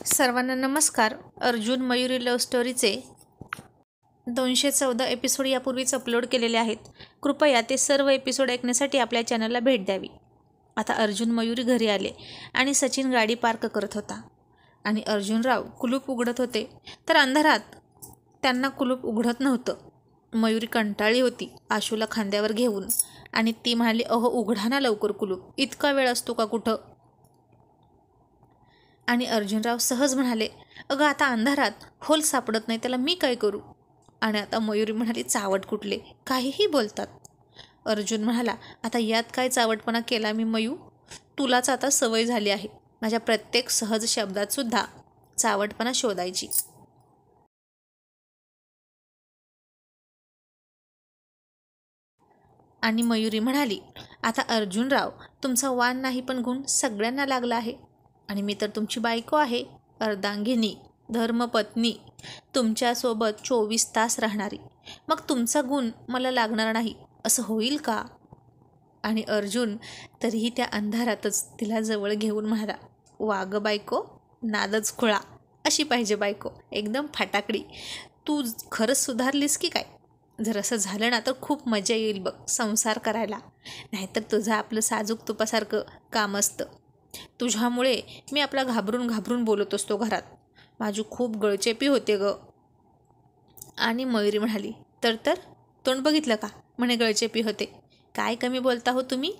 सर्वांना नमस्कार. Arjun Mayuri love स्टोरीचे 214 episode यापूर्वीच अपलोड केलेले आहेत. कृपया ते सर्व एपिसोड ऐकण्यासाठी आपल्या चॅनलला भेट द्यावी. आता अर्जुन मयुरी घरी आले आणि सचिन गाडी पार्क करत होता आणि अर्जुनराव कुलूप उघडत होते, तर अंधारात त्यांना कुलूप उघडत नव्हतं. मयुरी कंटाळली होती आशूला खांद्यावर घेऊन आणि ती म्हणाली, अहो उघडा ना लवकर कुलूप, इतका वेळ असतो का कुठं? आणि अर्जुनराव सहज म्हणाले, अगं आता अंधारात होल सापडत नाही, त्याला मी काय करू? आणि आता मयुरी म्हणाली, चावट कुठले, काहीही बोलतात. अर्जुन म्हणाला, आता यात काय चावटपणा केला मी मयू? तुलाच आता सवय झाली आहे माझ्या प्रत्येक सहज शब्दात सुद्धा चावटपणा शोधायची. आणि मयुरी म्हणाली, आता अर्जुनराव तुमचा वाण नाही पण गुण सगळ्यांना लागला आहे आणि मी तर तुमची बायको आहे, अर्धांगिनी, धर्मपत्नी, तुमच्यासोबत 24 तास राहणारी. मग तुमचा गुण मला लागणार नाही असं होईल का? आणि अर्जुन तरीही त्या अंधारातच तिला जवळ घेऊन म्हणाला, वाग बायको, नादच खुळा, अशी पाहिजे बायको, एकदम फटाकडी. तू खरंच सुधारलीस की काय? जर असं झालं ना तर खूप मजा येईल बघ संसार करायला, नाहीतर तुझं आपलं साजूक तुपासारखं काम असतं. तुझ्यामुळे मी आपला घाबरून घाबरून बोलत असतो घरात, माझी खूप गळचेपी होते ग. आणि मयुरी म्हणाली, तर तोंड बघितलं का, म्हणे गळचेपी होते, काय कमी बोलता हो तुम्ही?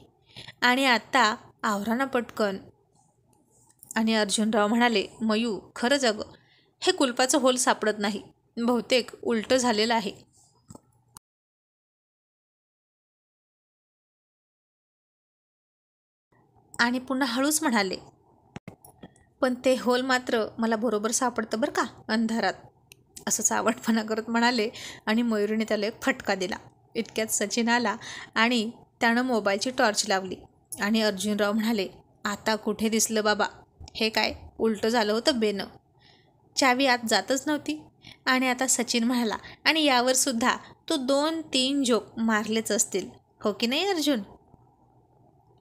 आणि आता आवराना पटकन. आणि अर्जुनराव म्हणाले, मयू खरंच अगं हे कुलपाचं होल सापडत नाही, बहुतेक उलटं झालेलं आहे. आणि पुन्हा हळूच म्हणाले, पण ते होल मात्र मला बरोबर सापडतं बरं का अंधारात, असं चावटपणा करत म्हणाले. आणि मयुरीने त्याला एक फटका दिला. इतक्यात सचिन आला आणि त्यानं मोबाईलची टॉर्च लावली. आणि अर्जुनराव म्हणाले, आता कुठे दिसलं बाबा, हे काय उलटं झालं होतं बेनं, चावी आत जातच नव्हती. आणि आता सचिन म्हणाला, आणि यावर सुद्धा तू 2-3 जोक मारलेच असतील, हो की नाही अर्जुन?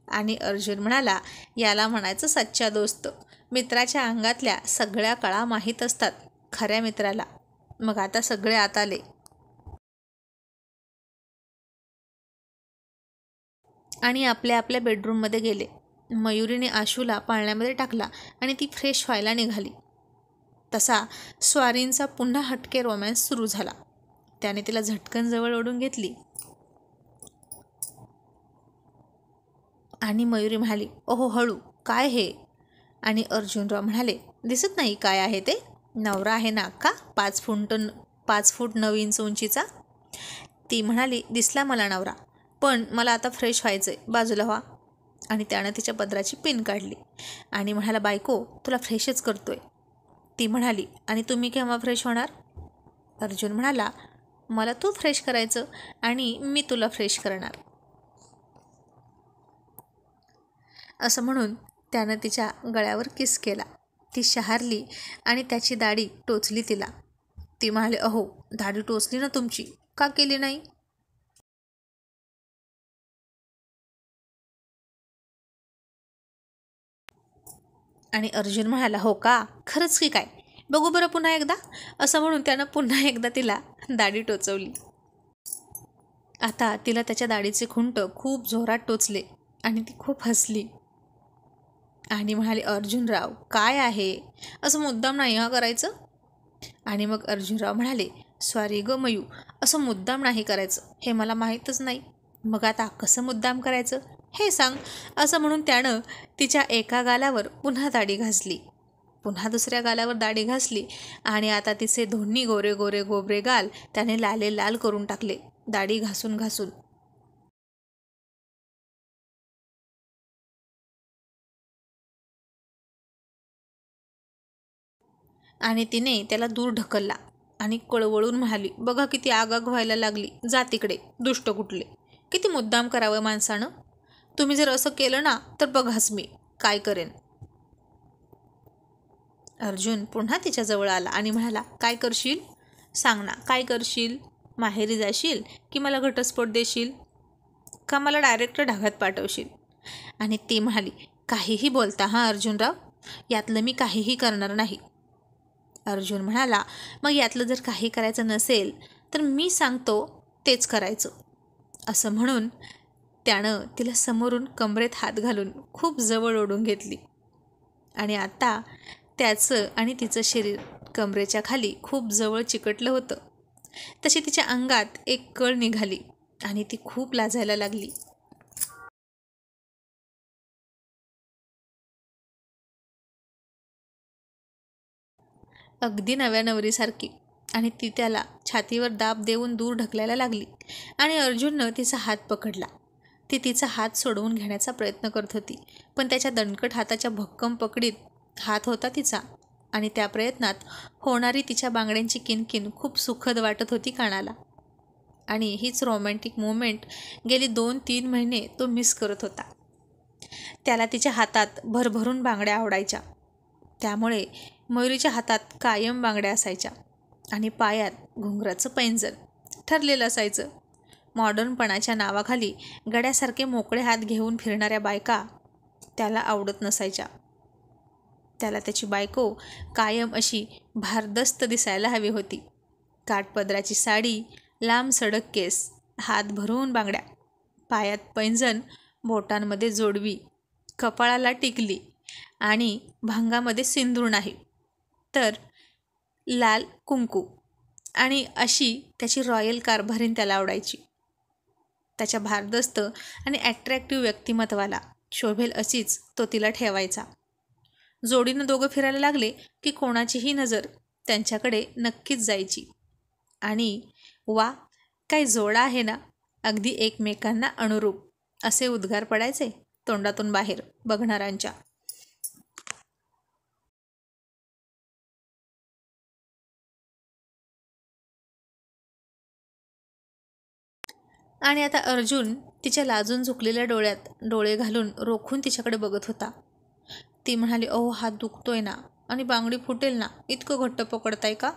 आणि अर्जुन म्हणाला, याला म्हणायचं सच्चा दोस्त, मित्राच्या अंगातल्या सगळ्या कळा माहीत असतात खऱ्या मित्राला. मग आता सगळे आत आले. आणि आपल्या आपल्या बेडरूममध्ये गेले. मयुरीने आशूला पाळण्यामध्ये टाकला आणि ती फ्रेश व्हायला निघाली. तसा स्वारींचा पुन्हा हटके रोमॅन्स सुरू झाला. त्याने तिला झटकन जवळ ओढून घेतली. आणि मयुरी म्हणाली, ओहो हळू, काय हे? आणि अर्जुनराव म्हणाले, दिसत नाही काय आहे ते? नवरा आहे ना का 5 फूट 9 इंच उंचीचा? ती म्हणाली, दिसला मला नवरा, पण मला आता फ्रेश व्हायचंय, बाजूला व्हा. आणि त्यानं तिच्या पदराची पिन काढली आणि म्हणाला, बायको तुला फ्रेशच करतोय. ती म्हणाली, आणि तुम्ही केव्हा फ्रेश होणार? अर्जुन म्हणाला, मला तू फ्रेश करायचं आणि मी तुला फ्रेश करणार. असं म्हणून त्यानं तिच्या गळ्यावर किस केला. ती शहारली आणि त्याची दाढी टोचली तिला. ती म्हणाली, अहो दाढी टोचली ना तुमची, का केली नाही? आणि अर्जुन म्हणाला, हो का, खरंच की काय, बघू बरं पुन्हा एकदा. असं म्हणून त्यानं पुन्हा एकदा तिला दाढी टोचवली. आता तिला त्याच्या दाढीचे खुंट खूप जोरात टोचले आणि ती खूप हसली आणि म्हणाली, अर्जुनराव काय आहे, असं मुद्दाम नाही हा करायचं. आणि मग अर्जुनराव म्हणाले, सॉरी ग मयू, असं मुद्दाम नाही करायचं, हे मला माहीतच नाही. मग आता कसं मुद्दाम करायचं हे सांग. असं म्हणून त्यानं तिच्या एका गालावर पुन्हा दाढी घासली, पुन्हा दुसऱ्या गालावर दाढी घासली आणि आता तिचे दोन्ही गोरे गोरे गोबरे गाल त्याने लाले लाल करून टाकले दाढी घासून घासून. आणि तिने त्याला दूर ढकलला आणि कळवळून म्हणाली, बघा किती आगाग व्हायला लागली, जा तिकडे दुष्ट कुठले, किती मुद्दाम करावं माणसानं. तुम्ही जर असं केलं ना तर बघाच मी काय करेन. अर्जुन पुन्हा तिच्याजवळ आला आणि म्हणाला, काय करशील सांग ना, काय करशील? माहेरी जाशील की मला घटस्फोट देशील, का मला डायरेक्ट ढाब्यात पाठवशील? आणि ती म्हणाली, काहीही बोलता हां अर्जुनराव, यातलं मी काहीही करणार नाही. अर्जुन म्हणाला, मग यातलं जर काही करायचं नसेल तर मी सांगतो तेच करायचं. असं म्हणून त्यानं तिला समोरून कमरेत हात घालून खूप जवळ ओढून घेतली. आणि आता त्याचं आणि तिचं शरीर कमरेच्या खाली खूप जवळ चिकटलं होतं. तशी तिच्या अंगात एक कळ निघाली आणि ती खूप लाजायला लागली. अगदी नव्या नवरीसारखी. आणि ती त्याला छातीवर दाब देऊन दूर ढकलायला लागली आणि अर्जुननं तिचा हात पकडला. ती तिचा हात सोडवून घेण्याचा प्रयत्न करत होती, पण त्याच्या दणकट हाताच्या भक्कम पकडीत हात होता तिचा. आणि त्या प्रयत्नात होणारी तिच्या बांगड्यांची किणकिण खूप सुखद वाटत होती कानाला. आणि हीच रोमॅन्टिक मोमेंट गेली 2-3 महिने तो मिस करत होता. त्याला तिच्या हातात भरभरून बांगड्या आवडायच्या. त्यामुळे मयुरीच्या हातात कायम बांगड्या असायच्या आणि पायात घुंगराचं पैंजण ठरलेलं असायचं. मॉडर्नपणाच्या नावाखाली गड्यासारखे मोकळे हात घेऊन फिरणाऱ्या बायका त्याला आवडत नसायच्या. त्याला त्याची बायको कायम अशी भारदस्त दिसायला हवी होती. काठपदराची साडी, लांब सडक केस, हात भरून बांगड्या, पायात पैंजण, बोटांमध्ये जोडवी, कपाळाला टिकली आणि भांगामध्ये सिंदूर नाही तर लाल कुंकू. आणि अशी त्याची रॉयल कारभारीण त्याला आवडायची. त्याच्या भारदस्त आणि ॲट्रॅक्टिव्ह व्यक्तिमत्वाला शोभेल अशीच तो तिला ठेवायचा. जोडीनं दोघं फिरायला लागले की कोणाचीही नजर त्यांच्याकडे नक्कीच जायची. आणि वा, काय जोडा आहे ना, अगदी एकमेकांना अनुरूप, असे उद्गार पडायचे तोंडातून बाहेर बघणाऱ्यांच्या. आणि आता अर्जुन तिच्या लाजून झुकलेल्या डोळ्यात डोळे घालून रोखून तिच्याकडे बघत होता. ती म्हणाली, अहो हात दुखतोय ना आणि बांगडी फुटेल ना, इतकं घट्ट पकडताय का?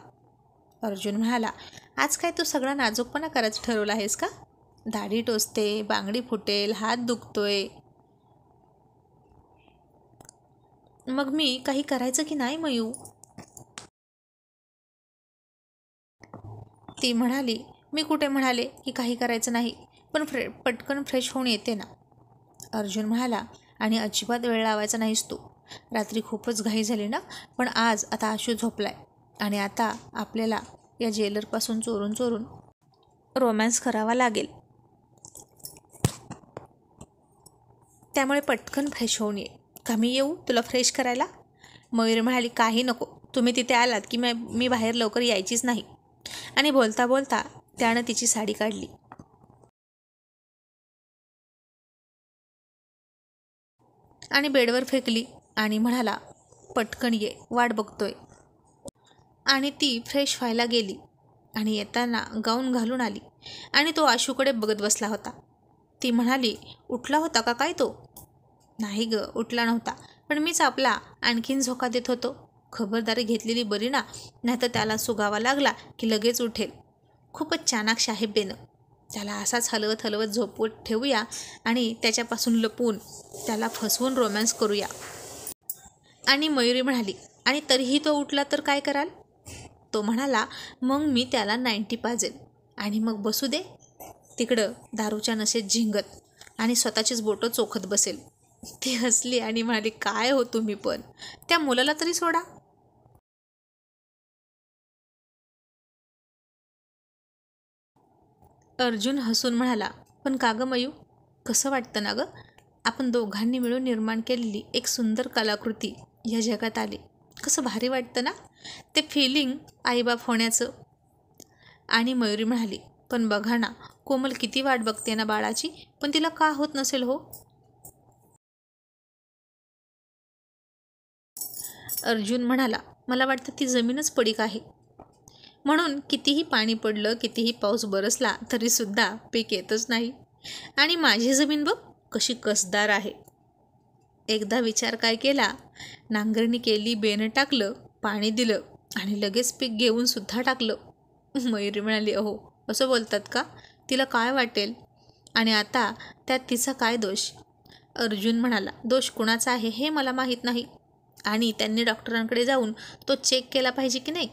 अर्जुन म्हणाला, आज काय तू सगळा नाजूकपणा करायचं ठरवला आहेस का? दाढी टोचते, बांगडी फुटेल, हात दुखतोय, मग मी काही करायचं की नाही मयू? ती म्हणाली, मी कुठे म्हणाले की काही करायचं नाही, पण पटकन फ्रेश होऊन येते ना. अर्जुन म्हणाला, आणि अजिबात वेळ लावायचा नाहीस तू. रात्री खूपच घाई झाली ना, पण आज आता आशू झोपलाय आणि आता आपल्याला या जेलरपासून चोरून चोरून रोमॅन्स करावा लागेल. त्यामुळे पटकन फ्रेश होऊन ये. का मी येऊ तुला फ्रेश करायला? मयुरी म्हणाली, काही नको, तुम्ही तिथे आलात की मी बाहेर लवकर यायचीच नाही. आणि बोलता बोलता त्यानं तिची साडी काढली आणि बेडवर फेकली आणि म्हणाला, पटकन ये, वाट बघतोय. आणि ती फ्रेश व्हायला गेली आणि येताना गाऊन घालून आली आणि तो आशूकडे बघत बसला होता. ती म्हणाली, उठला होता का काय तो? नाही ग, उठला नव्हता, पण मीच आपला आणखीन झोका देत होतो. खबरदारी घेतलेली बरी ना, नाहीतर त्याला सुगावा लागला की लगेच उठेल. खूपच चाणाक्ष आहे बेनं. त्याला असाच हलवत हलवत झोपवत ठेवूया आणि त्याच्यापासून लपून त्याला फसवून रोमॅन्स करूया. आणि मयुरी म्हणाली, आणि तरीही तो उठला तर काय कराल? तो म्हणाला, मग मी त्याला 90 पाजेल आणि मग बसू दे तिकडं दारूच्या नशेत झिंगत आणि स्वतःचीच बोटं चोखत बसेल. ती हसली आणि म्हणाली, काय हो तुम्ही पण, त्या मुलाला तरी सोडा. अर्जुन हसून म्हणाला, पण का गं मयू, कसं वाटतं ना गं, आपण दोघांनी मिळून निर्माण केलेली एक सुंदर कलाकृती या जगात आली. कसं भारी वाटतं ना ते फिलिंग आईबाप होण्याचं. आणि मयुरी म्हणाली, पण बघा ना, कोमल किती वाट बघते ना बाळाची, पण तिला का होत नसेल हो? अर्जुन म्हणाला, मला वाटतं ती जमीनच पडीक आहे, म्हणून कितीही पाणी पडलं, कितीही पाऊस बरसला तरीसुद्धा पीक येतच नाही. आणि माझी जमीन बघ कशी कसदार आहे. एकदा विचार काय केला, नांगरणी केली, बेनं टाकलं, पाणी दिलं आणि लगेच पीक घेऊन सुद्धा टाकलं. मयुरी म्हणाली, अहो असं बोलतात का? तिला काय वाटेल? आणि आता त्यात तिचा काय दोष? अर्जुन म्हणाला, दोष कुणाचा आहे हे मला माहीत नाही, आणि त्यांनी डॉक्टरांकडे जाऊन तो चेक केला पाहिजे की नाही.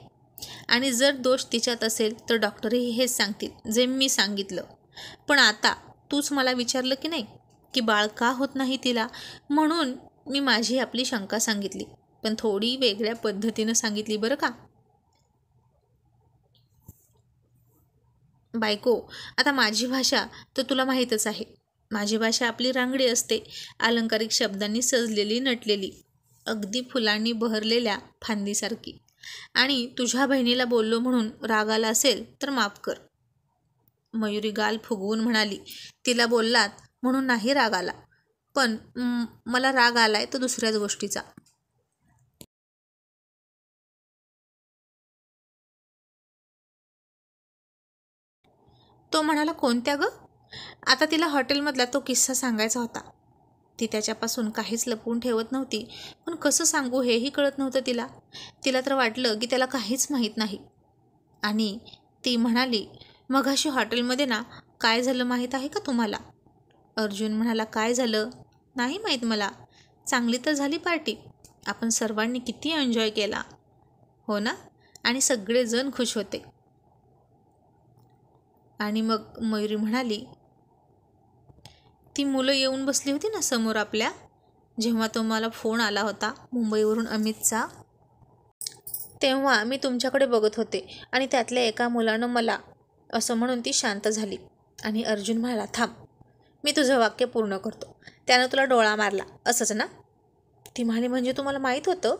आणि जर दोष तिच्यात असेल तर डॉक्टरही हेच सांगतील जे मी सांगितलं. पण आता तूच मला विचारलं की नाही की बाळ का होत नाही तिला, म्हणून मी माझी आपली शंका सांगितली, पण थोडी वेगळ्या पद्धतीनं सांगितली बरं का. बायको, आता माझी भाषा तर तुला माहीतच आहे. माझी भाषा आपली रांगडी असते, अलंकारिक शब्दांनी सजलेली, नटलेली, अगदी फुलांनी बहरलेल्या फांदीसारखी. आणि तुझ्या बहिणीला बोललो म्हणून राग आला असेल तर माफ कर. मयुरी गाल फुगवून म्हणाली, तिला बोललात म्हणून नाही राग आला, पण मला राग आलाय तो दुसऱ्याच गोष्टीचा. तो म्हणाला, कोणत्या ग? आता तिला हॉटेलमधला तो किस्सा सांगायचा होता. ती त्याच्यापासून काहीच लपवून ठेवत नव्हती, पण कसं सांगू हेही कळत नव्हतं तिला. तिला तर वाटलं की त्याला काहीच माहीत नाही. आणि ती म्हणाली, मघाशी हॉटेलमध्ये ना काय झालं माहीत आहे का तुम्हाला? अर्जुन म्हणाला, काय झालं? नाही माहीत मला. चांगली तर झाली पार्टी. आपण सर्वांनी किती एन्जॉय केला, हो ना? आणि सगळेजण खुश होते. आणि मग मयुरी म्हणाली, ती मुलं येऊन बसली होती ना समोर आपल्या, जेव्हा तुम्हाला फोन आला होता मुंबईवरून अमितचा, तेव्हा मी तुमच्याकडे बघत होते आणि त्यातल्या एका मुलानं मला असं म्हणून ती शांत झाली. आणि अर्जुन म्हणाला, थांब, मी तुझं वाक्य पूर्ण करतो. त्यानं तुला डोळा मारला असंच ना? ती म्हणाली, म्हणजे तुम्हाला माहीत होतं?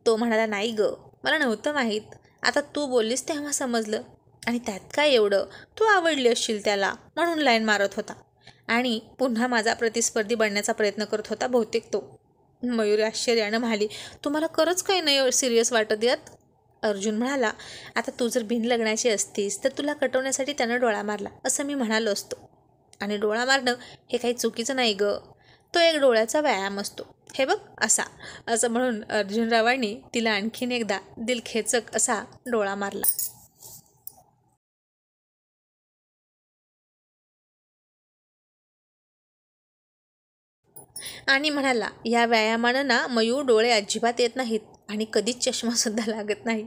तो म्हणाला, नाही ग, मला नव्हतं माहीत. आता तू बोललीस तेव्हा समजलं. आणि त्यात काय एवढं, तू आवडली असशील त्याला म्हणून लाईन मारत होता आणि पुन्हा माझा प्रतिस्पर्धी बनण्याचा प्रयत्न करत होता बहुतेक तो. मयुरी आश्चर्यानं म्हणाली, तुम्हाला खरंच काही नाही सिरियस वाटत यात? अर्जुन म्हणाला, आता तू जर बिनलग्नाची असतीस तर तुला कटवण्यासाठी त्यानं डोळा मारला असं मी म्हणालो असतो. आणि डोळा मारणं हे काही चुकीचं नाही ग, तो एक डोळ्याचा व्यायाम असतो. हे बघ असा, असं म्हणून अर्जुनरावांनी तिला आणखीन एकदा दिलखेचक असा डोळा मारला. आणि म्हणाला, या व्यायामानं ना मयू डोळे अजिबात येत नाहीत आणि कधीच चष्मासुद्धा लागत नाही.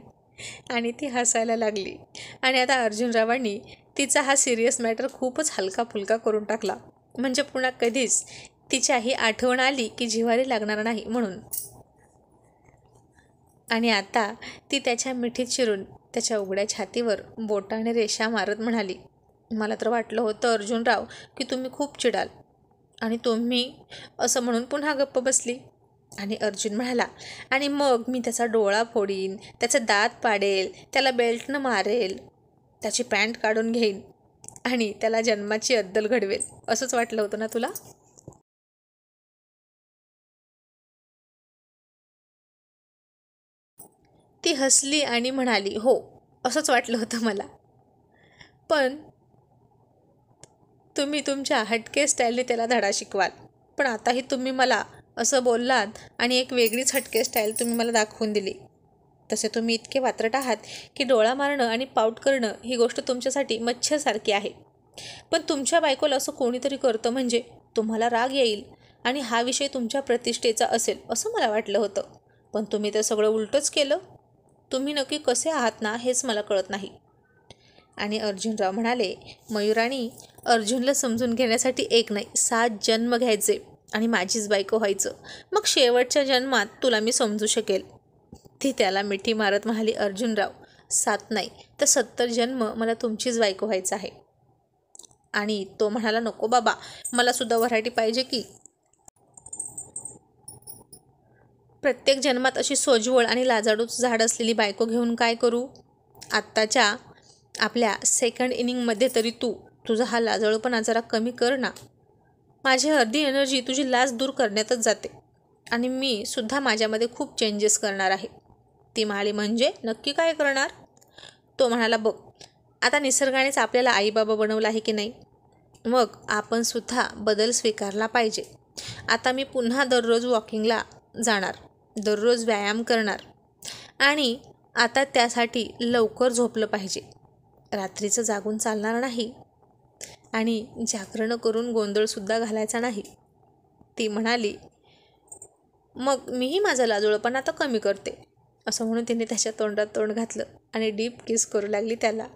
आणि ती हसायला लागली. आणि आता अर्जुनरावांनी तिचा हा सिरियस मॅटर खूपच हलका फुलका करून टाकला, म्हणजे पुन्हा कधीच तिच्याही आठवण आली की जिव्हारी लागणार नाही म्हणून. आणि आता ती त्याच्या मिठीत शिरून त्याच्या उघड्या छातीवर बोटाने रेषा मारत म्हणाली, मला तर वाटलं होतं अर्जुनराव की तुम्ही खूप चिडाल. आणि तुम्ही असं म्हणून पुन्हा गप्प बसली. आणि अर्जुन म्हणाला, आणि मग मी त्याचा डोळा फोडीन, त्याचे दात पाडेल, त्याला बेल्टनं मारेल, त्याची पॅन्ट काढून घेईन आणि त्याला जन्माची अद्दल घडवेल. असंच वाटलं होतं ना तुला? ती हसली आणि म्हणाली, हो, असंच वाटलं होतं मला. पण तुम्ही तुमच्या हटके स्टाईलने त्याला धडा शिकवाल. पण आताही तुम्ही मला असं बोललात आणि एक वेगळीच हटके स्टाईल तुम्ही मला दाखवून दिली. तसे तुम्ही इतके वात्रट आहात की डोळा मारणं आणि पाऊट करणं ही गोष्ट तुमच्यासाठी मच्छरसारखी आहे. पण तुमच्या बायकोला असं कोणीतरी करतं म्हणजे तुम्हाला राग येईल आणि हा विषय तुमच्या प्रतिष्ठेचा असेल असं मला वाटलं होतं. पण तुम्ही तर सगळं उलटंच केलं. तुम्ही नक्की कसे आहात ना हेच मला कळत नाही. आणि अर्जुनराव म्हणाले, मयुराणी, अर्जुनला समजून घेण्यासाठी एक नाही 7 जन्म घ्यायचे आणि माझीच बायको व्हायचं. मग शेवटच्या जन्मात तुला मी समजू शकेल. ती त्याला मिठी मारत म्हणाली, अर्जुनराव, 7 नाही तर 70 जन्म मला तुमचीच बायको व्हायचं आहे. आणि तो म्हणाला, नको बाबा, मला सुद्धा व्हरायटी पाहिजे की. प्रत्येक जन्मात अशी सोज्वळ आणि लाजाळूच झाड असलेली बायको घेऊन काय करू? आत्ताच्या आपल्या सेकंड इनिंगमध्ये तरी तू तुझा हा लाजाळूपणा जरा कमी कर ना. माझी अर्धी एनर्जी तुझी लाज दूर करण्यातच जाते आणि मी सुद्धा माझ्यामध्ये खूप चेंजेस करणार आहे. ती म्हणाली, म्हणजे नक्की काय करणार? तो म्हणाला, बघ, आता निसर्गानेच आपल्याला आईबाबा बनवलं आहे की नाही, मग आपण सुद्धा बदल स्वीकारला पाहिजे. आता मी पुन्हा दररोज वॉकिंगला जाणार, दररोज व्यायाम करणार आणि आता त्यासाठी लवकर झोपलं पाहिजे, रात्रीचं जागून चालणार नाही आणि जागरण करून गोंधळसुद्धा घालायचा नाही. ती म्हणाली, मग मीही माझं लाजोळपणा आता कमी करते, असं म्हणून तिने त्याच्या तोंडात तोंड घातलं आणि डीप किस करू लागली त्याला.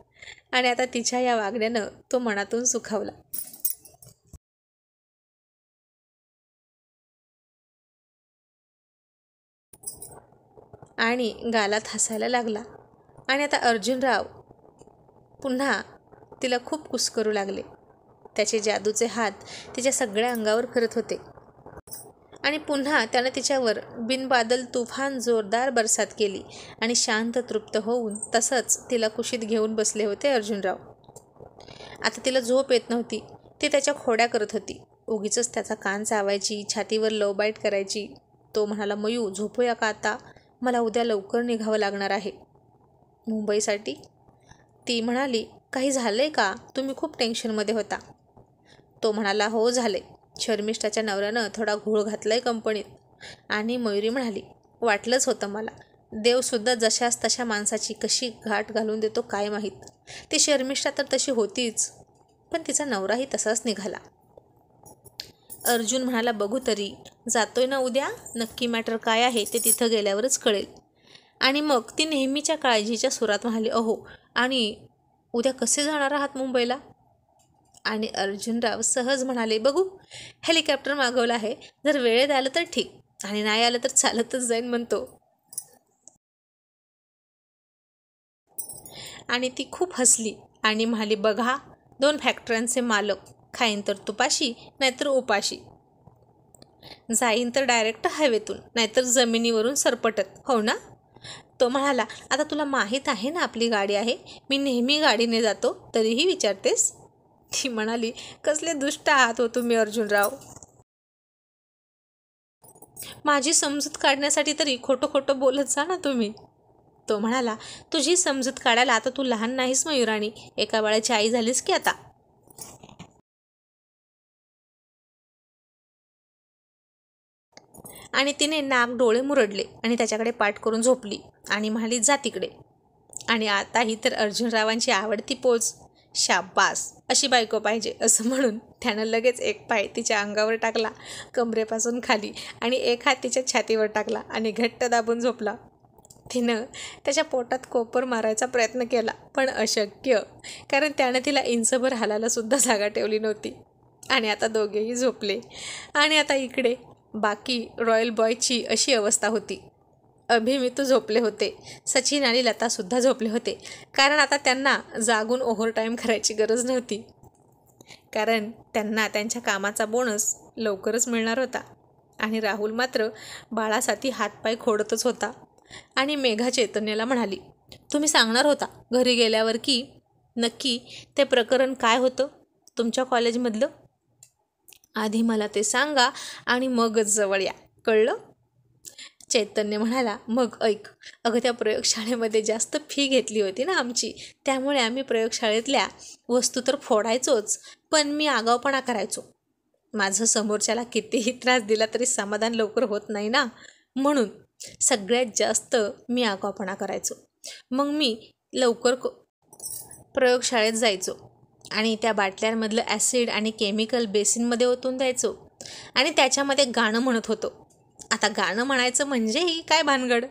आणि आता तिच्या या वागण्यानं तो मनातून सुखावला. आणि गालात हसायला लागला. आणि आता अर्जुनराव पुन्हा तिला खूप कुस करू लागले. त्याचे जादूचे हात तिच्या सगळ्या अंगावर फिरत होते. आणि पुन्हा त्यानं तिच्यावर बिनबादल तुफान जोरदार बरसात केली आणि शांत तृप्त होऊन तसंच तिला कुशीत घेऊन बसले होते अर्जुनराव. आता तिला झोप येत नव्हती. ती त्याच्या खोड्या करत होती. उगीच त्याचा कान चावायची, छातीवर लव बाईट करायची. तो म्हणाला, मयू झोपूया का आता? मला उद्या लवकर निघावं लागणार आहे मुंबईसाठी. ती म्हणाली, काही झालंय का? तुम्ही खूप टेन्शनमध्ये होता. तो म्हणाला, हो झाले. शर्मिष्ठाच्या नवऱ्यानं थोडा घोळ घातलाय कंपनीत. आणि मयुरी म्हणाली, वाटलंच होतं मला. देवसुद्धा जशास तशा माणसाची कशी घाट घालून देतो काय माहीत. ती शर्मिष्ठा तर तशी होतीच, पण तिचा नवराही तसाच निघाला. अर्जुन म्हणाला, बघू तरी, जातोय ना उद्या? नक्की मॅटर काय आहे ते तिथं गेल्यावरच कळेल. आणि मग ती नेहमीच्या काळजीच्या सुरात म्हणाली, अहो, आणि उद्या कसे जाणार आहात मुंबईला? आणि अर्जुनराव सहज म्हणाले, बघू, हेलिकॉप्टर मागवलं आहे. जर वेळेत आलं तर ठीक, आणि नाही आलं तर चालतच जाईन म्हणतो. आणि ती खूप हसली आणि म्हणाली, बघा, 2 फॅक्टऱ्यांचे मालक. खाईन तर तुपाशी, नाहीतर उपाशी. जाईन तर डायरेक्ट हायवेतून, नाहीतर जमिनीवरून सरपटत, हो ना? तो म्हणाला, आता तुला माहीत आहे ना आपली गाडी आहे. मी नेहमी गाडीने जातो, तरीही विचारतेस? ती म्हणाली, कसले दुष्ट आहात हो तुम्ही अर्जुनराव. माझी समजूत काढण्यासाठी तरी खोटं खोटं बोलत जा ना तुम्ही. तो म्हणाला, तुझी समजूत काढायला आता तू लहान नाहीस मयुराणी. एका बाळाची आई झालीस की आता. आणि तिने नाक डोळे मुरडले आणि त्याच्याकडे पाठ करून झोपली आणि म्हणाली, जा तिकडे. आणि आता ही तर अर्जुनरावांची आवडती पोच. शाब्बास, अशी बायको पाहिजे, असं म्हणून त्यानं लगेच एक पाय तिच्या अंगावर टाकला कमरेपासून खाली आणि एक हात तिच्या छातीवर टाकला आणि घट्ट दाबून झोपला. तिनं त्याच्या पोटात कोपर मारायचा प्रयत्न केला, पण अशक्य, कारण त्यानं तिला इंचभर हालायला सुद्धा जागा ठेवली नव्हती. आणि आता दोघेही झोपले. आणि आता इकडे बाकी रॉयल बॉयची अशी अवस्था होती. अभिमितू झोपले होते. सचिन आणि लतासुद्धा झोपले होते, कारण आता त्यांना जागून ओव्हरटाईम करायची गरज नव्हती, कारण त्यांना त्यांच्या कामाचा बोनस लवकरच मिळणार होता. आणि राहुल मात्र बाळासाठी हातपाय खोडतच होता. आणि मेघा चैतन्याला म्हणाली, तुम्ही सांगणार होता घरी गेल्यावर की नक्की ते प्रकरण काय होतं तुमच्या कॉलेजमधलं? आधी मला ते सांगा आणि मगच जवळ या, कळलं? चैतन्य म्हणाला, मग ऐक, अगं त्या प्रयोगशाळेमध्ये जास्त फी घेतली होती ना आमची, त्यामुळे आम्ही प्रयोगशाळेतल्या वस्तू तर फोडायचोच, पण मी आगाऊपणा करायचो. माझं समोरच्याला कितीही त्रास दिला तरी समाधान लवकर होत नाही ना, म्हणून सगळ्यात जास्त मी आगाऊपणा करायचो. मग मी लवकर प्रयोगशाळेत जायचो आणि त्या बाटल्यांमधलं ॲसिड आणि केमिकल बेसिनमध्ये ओतून द्यायचो आणि त्याच्यामध्ये गाणं म्हणत होतो. आता गाणं म्हणायचं म्हणजे ही काय भानगड?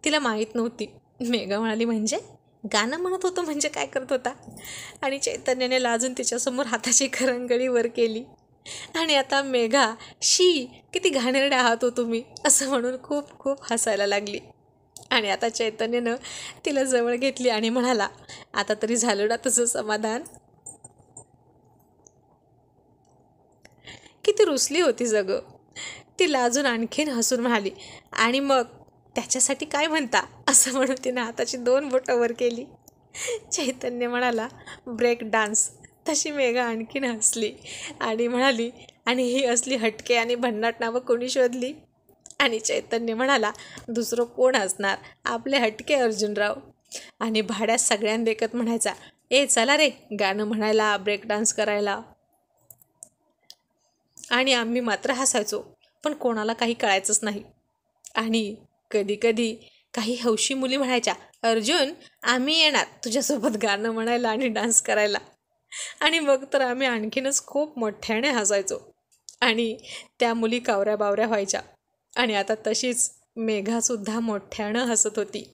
तिला माहीत नव्हती. मेघा म्हणाली, म्हणजे गाणं म्हणत होतो म्हणजे काय करत होता? आणि चैतन्याने लाजून तिच्यासमोर हाताची करंगळी वर केली. आणि आता मेघा, शी, किती घाणेरडे आहात हो तुम्ही, असं म्हणून खूप खूप हसायला लागली. आणि आता चैतन्यानं तिला जवळ घेतली आणि म्हणाला, आता तरी झालं ना तुझं समाधान? किती रुसली होती जगं. ती लाजून आणखीन हसून म्हणाली, आणि मग त्याच्यासाठी काय म्हणता, असं म्हणून तिनं हाताची 2 बोटं वर केली. चैतन्य म्हणाला, ब्रेक डान्स. तशी मेघा आणखीन हसली आणि म्हणाली, आणि ही असली हटके आणि भन्नाट नावं कोणी शोधली? आणि चैतन्य म्हणाला, दुसरं कोण असणार, आपले हटके अर्जुनराव. आणि भाड्यात सगळ्यांना देखत म्हणायचा, ए चला रे गाणं म्हणायला, ब्रेक डान्स करायला. आणि आम्ही मात्र हसायचो, पण कोणाला काही कळायचंच नाही. आणि कधीकधी काही हौशी मुली म्हणायच्या, अर्जुन, आम्ही येणार तुझ्यासोबत गाणं म्हणायला आणि डान्स करायला. आणि मग तर आम्ही आणखीनच खूप मोठ्याने हसायचो आणि त्या मुली कावऱ्या बावऱ्या व्हायच्या. आणि आता तशीच मेघासुद्धा मोठ्यानं हसत होती.